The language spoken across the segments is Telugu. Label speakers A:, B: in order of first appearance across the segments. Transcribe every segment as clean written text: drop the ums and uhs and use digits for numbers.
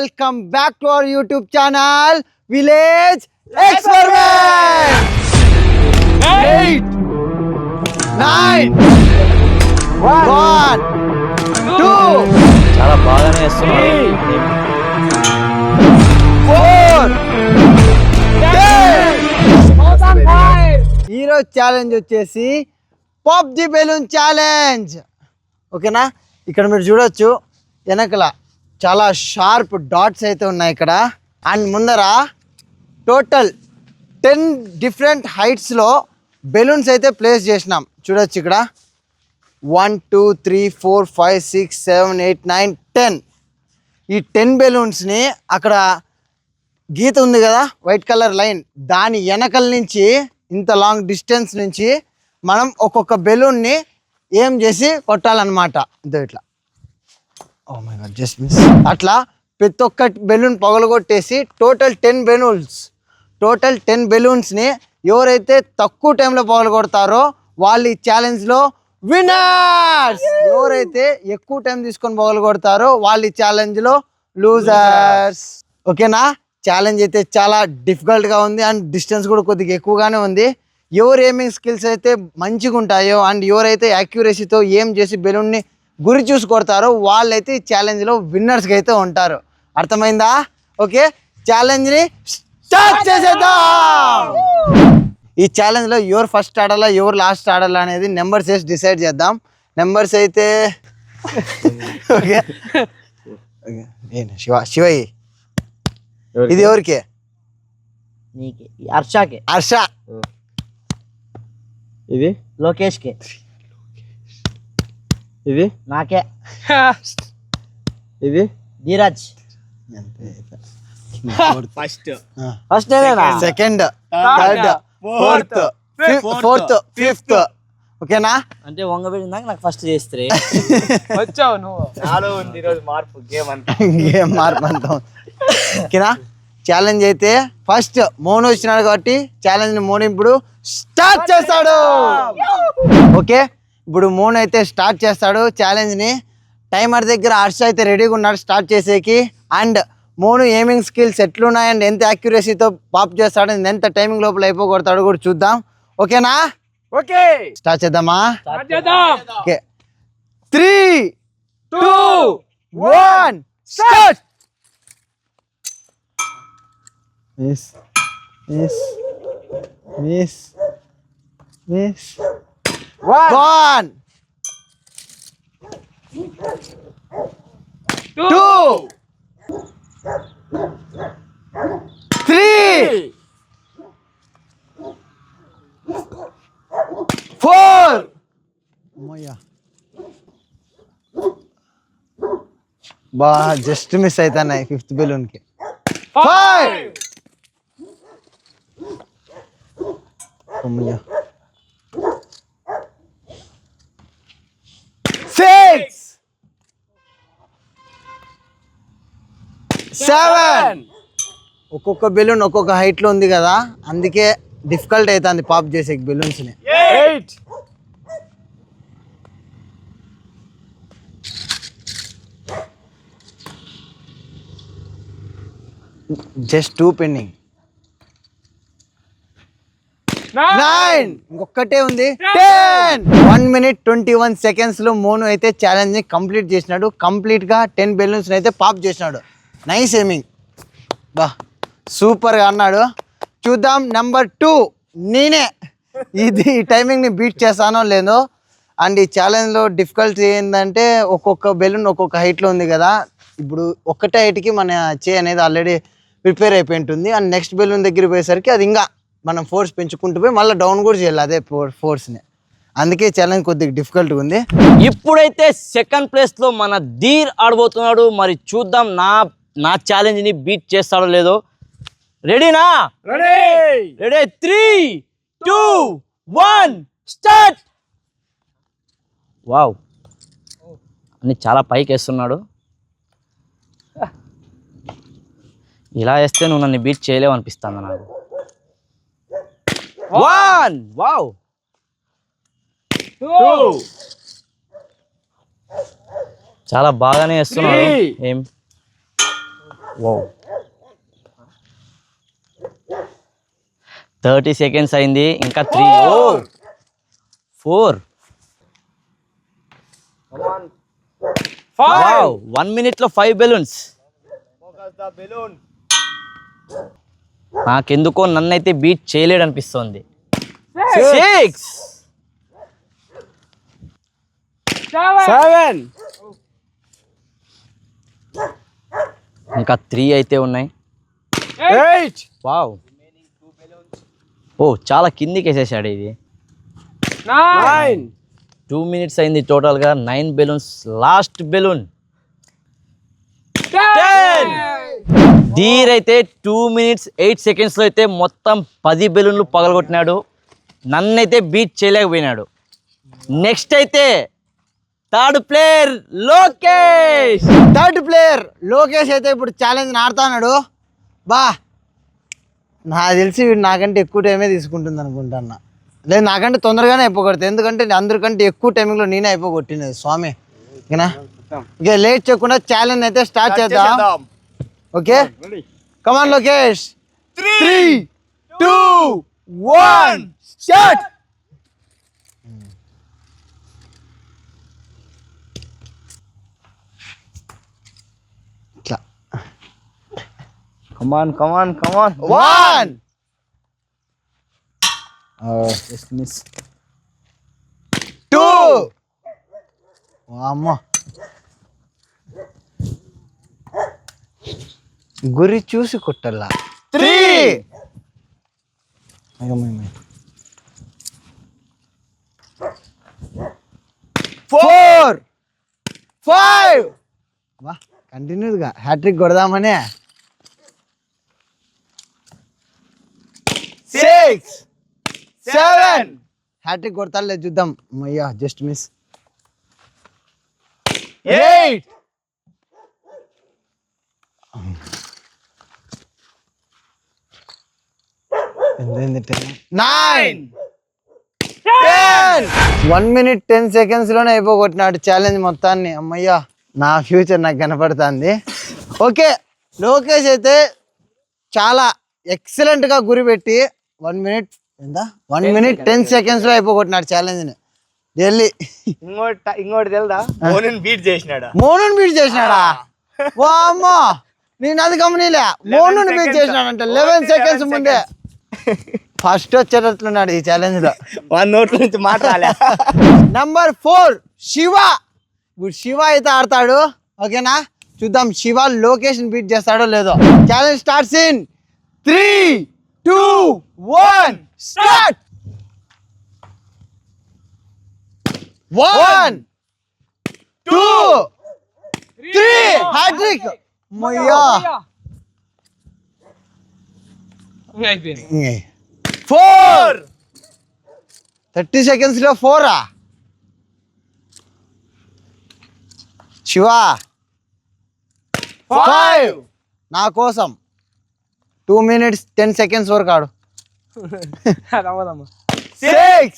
A: welcome back to our YouTube channel, Village Experiment. 8, 9, 1, 2,
B: చాలా బాగానే చేస్తున్నారు.
A: 4, 10. ఈరోజు ఛాలెంజ్ వచ్చేసి పాప్ ది బెలూన్ ఛాలెంజ్. ఓకేనా, ఇక్కడ మీరు చూడొచ్చు వెనకల చాలా షార్ప్ డాట్స్ అయితే ఉన్నాయి ఇక్కడ. అండ్ ముందర టోటల్ 10 డిఫరెంట్ హైట్స్లో బెలూన్స్ అయితే ప్లేస్ చేసినాం. చూడొచ్చు ఇక్కడ 1, 2, 3, 4, 5, 6, 7, 8, 9, 10. ఈ 10 బెలూన్స్ని అక్కడ గీత ఉంది కదా, వైట్ కలర్ లైన్, దాని వెనకల నుంచి ఇంత లాంగ్ డిస్టెన్స్ నుంచి మనం ఒక్కొక్క బెలూన్ని ఏం చేసి కొట్టాలన్నమాట. ఇదో ఇట్లా, oh my god, just miss. అట్లా ప్రతి ఒక్క బెలూన్ పగలగొట్టేసి టోటల్ 10 బెలూన్స్ని ఎవరైతే తక్కువ టైంలో పగలగొడతారో వాళ్ళు ఈ ఛాలెంజ్లో విన్నర్స్. ఎవరైతే ఎక్కువ టైం తీసుకొని పగలగొడతారో వాళ్ళు ఈ ఛాలెంజ్లో లూజర్స్. ఓకేనా, ఛాలెంజ్ అయితే చాలా డిఫికల్ట్గా ఉంది అండ్ డిస్టెన్స్ కూడా కొద్దిగా ఎక్కువగానే ఉంది. ఎవరు ఏమింగ్ స్కిల్స్ అయితే మంచిగా ఉంటాయో అండ్ ఎవరైతే యాక్యురసీతో ఏం చేసి బెలూన్ని గురి చూసి కొడతారో వాళ్ళైతే ఈ ఛాలెంజ్లో విన్నర్స్గా అయితే ఉంటారు. అర్థమైందా? ఓకే, ఛాలెంజ్ని స్టార్ట్ చేసేద్దాం. ఈ ఛాలెంజ్లో ఎవరు ఫస్ట్ ఆడాలా ఎవరు లాస్ట్ ఆడాలా అనేది నెంబర్స్ వేసి డిసైడ్ చేద్దాం. నెంబర్స్ అయితే ఓకే శివయ్య, ఇది ఎవరికి?
B: నీకే, హర్షకే.
A: హర్ష.
B: ఇది లోకేష్కే. ఇది నాకే. ఇది Dheeraj. First
A: second, third, fourth, fifth. ఓకేనా,
B: అంటే వంగబెట్టిందాక నాకు ఫస్ట్ చేస్తే
C: వచ్చావు నువ్వు. నాలో ఉంది ఈరోజు మార్పు, గేమ్ అంతా
A: ఓకేనా. ఛాలెంజ్ అయితే ఫస్ట్ మోను వచ్చినాడు కాబట్టి ఛాలెంజ్ మోను ఇప్పుడు స్టార్ట్ చేస్తాడు. ఓకే, ఇప్పుడు మోను అయితే స్టార్ట్ చేస్తాడు ఛాలెంజ్ని. టైమర్ దగ్గర హర్ష అయితే రెడీగా ఉన్నాడు స్టార్ట్ చేసేకి. అండ్ మోను ఏమింగ్ స్కిల్స్ ఎట్లున్నాయి అండ్ ఎంత యాక్యురసీతో పాప్ చేస్తాడు, ఎంత టైమింగ్ లోపల అయిపోగొడతాడు కూడా చూద్దాం. ఓకేనా?
C: ఓకే,
A: స్టార్ట్ చేద్దామా? Okay, 3, 2, 1 start. Miss miss miss miss. 1, 2, 3, 4. బా జస్ట్ మిస్ అవుతున్నాయి 5th బెలూన్కి. 5, 6, 7. ఒక్కొక్క బెలూన్ ఒక్కొక్క హైట్ లో ఉంది కదా, అందుకే డిఫికల్ట్ అవుతుంది పాప్ చేసే బెలూన్స్ ని.
C: 8.
A: Just 2 pending. 9. ఇంకొక్కటే ఉంది. 10. 1 minute 21 seconds లో మోను అయితే ఛాలెంజ్ ని కంప్లీట్ చేసినాడు. కంప్లీట్ గా 10 బెలూన్స్ అయితే పాప్ చేసినాడు. నైస్ ఏమింగ్, బా సూపర్గా అన్నాడు. చూద్దాం నెంబర్ 2 నేనే ఇది టైమింగ్ ని బీట్ చేస్తానో లేదో. అండ్ ఈ ఛాలెంజ్లో డిఫికల్టీ ఏంటంటే ఒక్కొక్క బెలూన్ ఒక్కొక్క హైట్లో ఉంది కదా. ఇప్పుడు ఒక్కటే హైట్కి మన అనేది ఆల్రెడీ ప్రిపేర్ అయిపోయి ఉంటుంది. అండ్ నెక్స్ట్ బెలూన్ దగ్గర పోయేసరికి అది ఇంకా మనం ఫోర్స్ పెంచుకుంటూ పోయి మళ్ళీ డౌన్ కూడా చేయాలి అదే ఫోర్స్ని. అందుకే ఛాలెంజ్ కొద్దిగా డిఫికల్ట్గా ఉంది.
B: ఇప్పుడైతే సెకండ్ ప్లేస్లో మన ధీర్ ఆడబోతున్నాడు. మరి చూద్దాం నా ఛాలెంజ్ని బీట్ చేస్తాడో లేదో. రెడీనా? రెడీ. 3, 2, 1 స్టార్ట్. వావ్, అన్ని చాలా పైకి వేస్తున్నాడు. ఇలా వేస్తే నువ్వు నన్ను బీట్ చేయలేవు అనిపిస్తుంది నాకు. 1, వావ్,
C: 2,
B: చాలా బాగానే వేస్తున్నాడు. ఏం 30 సెకండ్స్ అయింది, ఇంకా 3. 4. 1 minute లో 5 బెలూన్స్. నాకెందుకో నన్నైతే బీట్ చేయలేడు అనిపిస్తోంది. 6.
C: 7.
B: ఇంకా 3 అయితే ఉన్నాయి.
C: 8.
B: వావ్, చాలా కిందికి వేసేసాడు ఇది.
C: 9.
B: 2 minutes అయింది టోటల్గా. 9 బెలూన్స్. Last balloon 10. ధీర్ అయితే 2 minutes 8 seconds లో అయితే మొత్తం 10 బెలూన్లు పగలగొట్టినాడు. నన్నైతే బీట్ చేయలేకపోయినాడు. నెక్స్ట్ అయితే third player Lokesh.
A: Third player Lokesh అయితే ఇప్పుడు ఛాలెంజ్ ఆడుతున్నాడు. బా నాకు తెలిసి వీడు నాకంటే ఎక్కువ టైమే తీసుకుంటుంది అనుకుంటున్నా. లేదు, నాకంటే తొందరగానే అయిపోగొడతాయి. ఎందుకంటే అందరికంటే ఎక్కువ టైమింగ్లో నేనే అయిపోగొట్టినది స్వామి. ఓకేనా? ఓకే, లేట్ చేయకుండా ఛాలెంజ్ అయితే స్టార్ట్ చేద్దాం. ఓకే, కమాన్ లోకేష్. 3, 2, 1 స్టార్ట్. ఇట్లా
C: Come on.
A: 1.
C: Just miss.
A: 2. అమ్మా, గురి చూసి కొట్టల్లా. 3. 4, 5. వా, కంటిన్యూగా హ్యాట్రిక్ కొడదామనే. 6, 7. హ్యాట్రిక్ కొడతా లేదు, చూద్దాం. అయ్యా, జస్ట్ మిస్. 8. 9. 10. 1 minute 10 seconds లోనే అయిపోగొట్టినాడు ఛాలెంజ్ మొత్తాన్ని. అమ్మయ్యా, నా ఫ్యూచర్ నాకు కనపడుతుంది. ఓకే, లోకేష్ అయితే చాలా ఎక్సలెంట్గా గురి పెట్టి 1 minute 10 seconds లో అయిపోగొట్టినాడు ఛాలెంజ్ని. ఢిల్లీ
C: ఇంకోటి తెలుదా, మోనుని బీట్ చేసినాడా.
A: మోనుని బీట్ చేసినాడా? వా అమ్మా, నేను అది గమనిలే. మోనుని బీట్ చేసినాడంట 11 seconds ముందే. ఫస్ట్ వచ్చేటట్లున్నాడు ఈ ఛాలెంజ్ లో.
C: 1 నోట్ల నుంచి మాట్లాడలే.
A: నంబర్ 4 శివ. ఇప్పుడు శివ అయితే ఆడతాడు. ఓకేనా? చూద్దాం శివ లొకేషన్ బీట్ చేస్తాడో లేదో. Challenge starts in 3, 2, 1 start. 1, 2, 3 hattrick. మయ్యా, 4. 30 seconds లో 4. శివ 5 నా కోసం 2 minutes 10 seconds వరకు ఆడు. 6,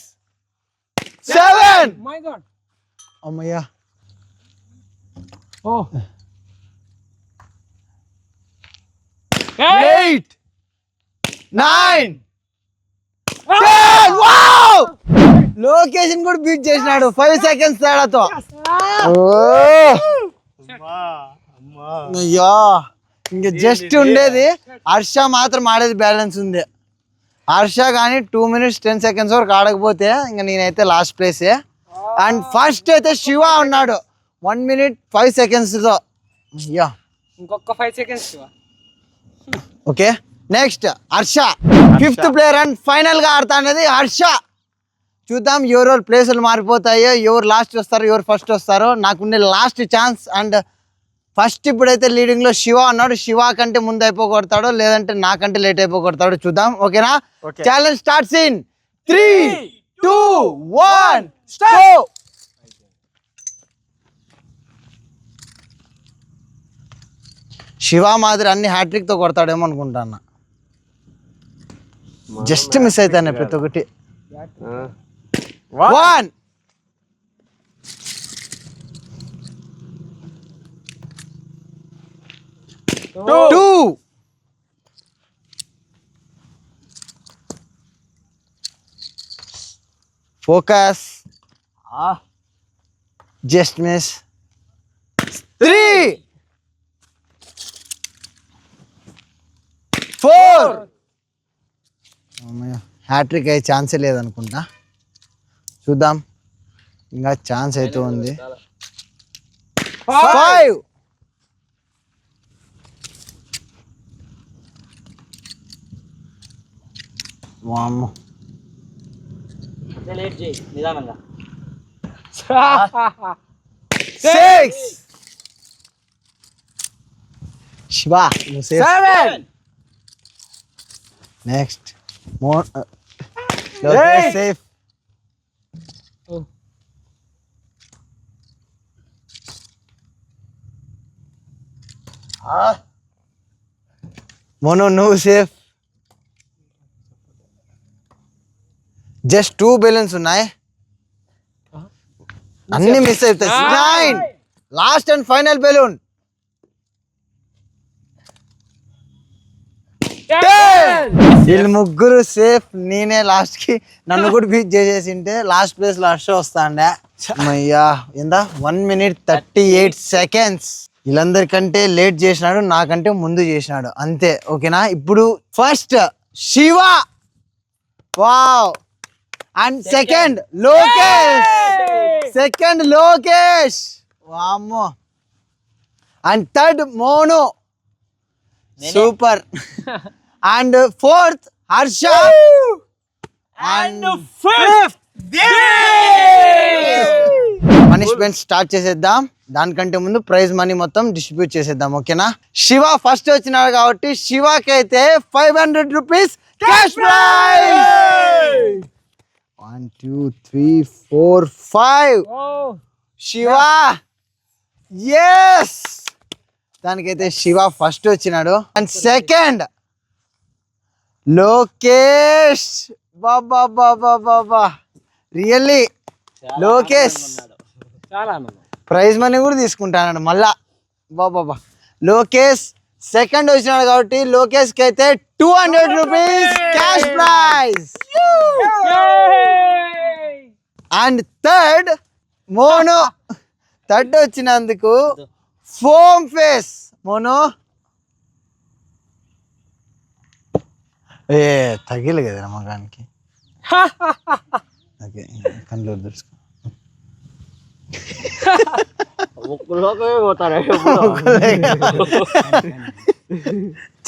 A: 7. అమ్మయ్యా, 8, 9, 10. వావ్, లొకేషన్ కూడా బీట్ చేసినాడు 5 seconds తేడాతో. అయ్యా, ఇంకా జస్ట్ ఉండేది హర్ష మాత్రం ఆడేది బ్యాలెన్స్ ఉంది. హర్ష కానీ 2 minutes 10 seconds వరకు ఆడకపోతే ఇంకా నేనైతే లాస్ట్ ప్లేసే. అండ్ ఫస్ట్ అయితే శివ ఉన్నాడు 1 minute 5 seconds తో. అయ్యా,
C: ఇంకొక 5 seconds.
A: Okay, next Harsha. 5th player and final గా ఆడతా అనేది హర్ష. చూద్దాం ఎవరెవరు ప్లేసులు మారిపోతాయో, ఎవరు లాస్ట్ వస్తారో, ఎవరు ఫస్ట్ వస్తారో. నాకుండే లాస్ట్ ఛాన్స్. అండ్ ఫస్ట్ ఇప్పుడైతే లీడింగ్ లో శివ ఉన్నాడు. శివ కంటే ముందు అయిపోగొడతాడో లేదంటే నాకంటే లేట్ అయిపోగొడతాడో చూద్దాం. ఓకేనా? Challenge starts in 3, 2, 1 start. Shiva మాదిరి అన్ని హ్యాట్రిక్ తో కొడతాడేమో అనుకుంటాను. జస్ట్ మిస్ అవుతాను ప్రతి ఒక్కటి. 1, 2, 2. Focus. Just miss. 3. 4. హ్యాట్రిక్ అయ్యే ఛాన్సే లేదనుకుంటా, చూద్దాం, ఇంకా ఛాన్స్ అయితే ఉంది. 5. వామ్మో,
B: నిదానంగా.
A: 6. శివా, నువ్వు సేఫ్.
C: 7.
A: Next safe. మోనో నువ్వు సేఫ్. జస్ట్ 2 బెలూన్స్ ఉన్నాయి, అన్ని మిస్ అవుతాయి. 9. Last and final balloon. 10. వీళ్ళు ముగ్గురు సేఫ్, నేనే లాస్ట్ కి, నన్ను కూడా బీట్ చేసేసింటే లాస్ట్ ప్లేస్ లో హర్ష వస్తాండే. అయ్యా ఎంత 1 minute 38 seconds. వీళ్ళందరికంటే లేట్ చేసినాడు, నాకంటే ముందు చేసినాడు, అంతే. ఓకేనా, ఇప్పుడు first Shiva, wow, and second Lokesh, వామ్మో, and third Monu, super, and fourth Harsha, and fifth punishment start చేసేద్దాం. దానికంటే ముందు ప్రైజ్ మనీ మొత్తం డిస్ట్రిబ్యూట్ చేసేద్దాం. ఓకేనా, శివ ఫస్ట్ వచ్చినాడు కాబట్టి శివకి అయితే 500 rupees cash prize. 1 2 3 4 5. Shiva, yes, దానికైతే శివ ఫస్ట్ వచ్చినాడు. అండ్ సెకండ్ లోకేష్, బాబా బాబా బాబా, రియల్లీ లోకేష్ ప్రైజ్ మనీ కూడా తీసుకుంటాడు మళ్ళా, బాబా. లోకేష్ సెకండ్ వచ్చినాడు కాబట్టి లోకేష్ కి అయితే 200 rupees cash praise. And third mono, third వచ్చినందుకు ఫోమ్ ఫేస్. మోనో, ఏ తగిలి కదా మగానికి. ఓకే, కళ్ళు దుడుచుకో.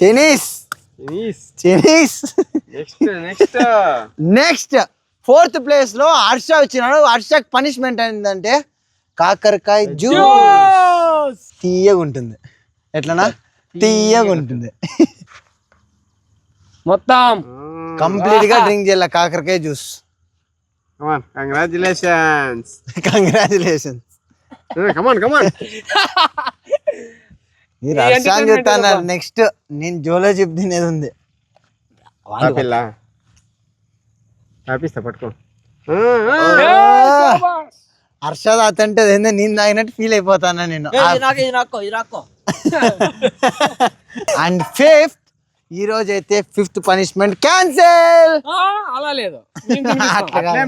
A: చైనీస్. నెక్స్ట్ ఫోర్త్ ప్లేస్ లో హర్ష వచ్చినాడు. హర్షకి పనిష్మెంట్ ఏంటంటే కాకరకాయ జ్యూస్. తీయగా ఉంటుంది, ఎట్లనా తీయగా ఉంటుంది,
C: మొత్తం
A: కంప్లీట్ గా డ్రింక్ చేయాల కాకరకాయ జ్యూస్.
C: కంగ్రాచులేషన్స్.
A: మీరు హర్షాన్ని చెప్తాన్నారు. నెక్స్ట్ నేను జోలో చిప్ తినేది ఉంది.
C: పట్టుకో.
A: హర్షద్ అతంటే ఏందో నేను తాగినట్టు ఫీల్ అయిపోతాను నేను. అండ్ ఫిఫ్త్, ఈ రోజు అయితే ఫిఫ్త్ పనిష్మెంట్ క్యాన్సిల్.
C: అలా లేదు,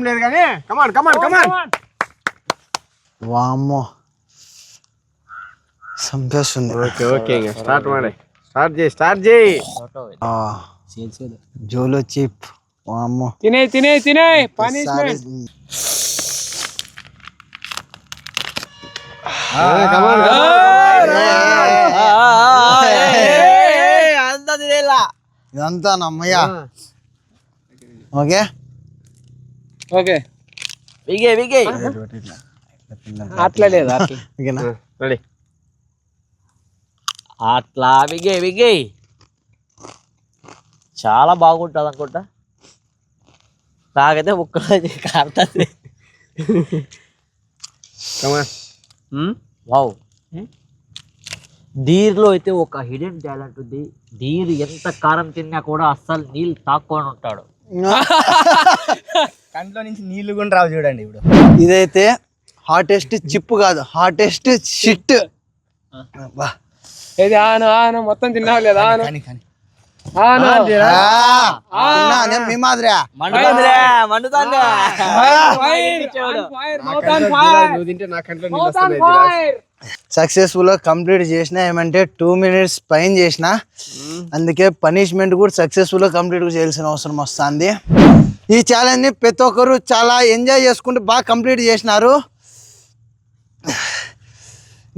C: లేదు కానీ కమాన్.
A: వామ్మో, సంపేస్తుంది.
C: ఓకే స్టార్ట్ చేయి.
A: జోలో చిప్, వామ్మో.
C: తినే పనిష్మెంట్.
A: ఇదంతా నమ్మయ్యా. ఓకే
C: అట్లా లేదు,
A: ఓకేనా,
C: రెడీ.
B: అట్లా విగే చాలా బాగుంటుంది అనుకుంటా. నాకైతే ముక్కలు కారుతుంది. వావ్, ధీర్లో అయితే ఒక హిడెన్ టాలెంట్ ఉంది. ధీర్ ఎంత కారం తిన్నా కూడా అస్సలు నీళ్ళు తాక్కొని ఉంటాడు.
C: కంట్లో నుంచి నీళ్లు కూడా రావు చూడండి. ఇప్పుడు
A: ఇదైతే హాటెస్ట్ చిప్ కాదు, హాటెస్ట్ షిట్.
C: ఇది ఆను ఆను మొత్తం తిన్నావు లేదా ఆను
B: కానీ కానీ
C: ఆను
A: మీ మాదిరా
B: మండుతాందిరా, మండుతాంది.
C: నువ్వు తింటే నా కంట్లో
A: సక్సెస్ఫుల్ గా కంప్లీట్ చేసిన ఏమంటే 2 minutes పైన చేసిన అందుకే పనిష్మెంట్ కూడా సక్సెస్ఫుల్ గా కంప్లీట్ చేయాల్సిన అవసరం వస్తుంది. ఈ ఛాలెంజ్ ని ప్రతి ఒక్కరు చాలా ఎంజాయ్ చేసుకుంటూ బాగా కంప్లీట్ చేసినారు.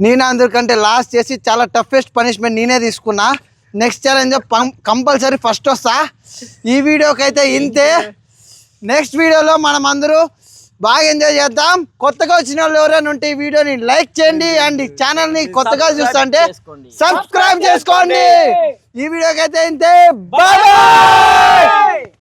A: నేను అందరికంటే లాస్ట్ చేసి చాలా టఫెస్ట్ పనిష్మెంట్ నేనే తీసుకున్నా. నెక్స్ట్ ఛాలెంజ్ కంపల్సరీ ఫస్ట్ వస్తా. ఈ వీడియోకి అయితే ఇంతే. నెక్స్ట్ వీడియోలో మనం అందరూ బాగా ఎంజాయ్ చేద్దాం. కొత్తగా వచ్చిన వాళ్ళు ఎవరైనా ఉంటే ఈ వీడియోని లైక్ చేయండి అండ్ ఈ ఛానల్ని కొత్తగా చూస్తుంటే సబ్స్క్రైబ్ చేసుకోండి. ఈ వీడియోకి అయితే ఇంతే. బాయ్.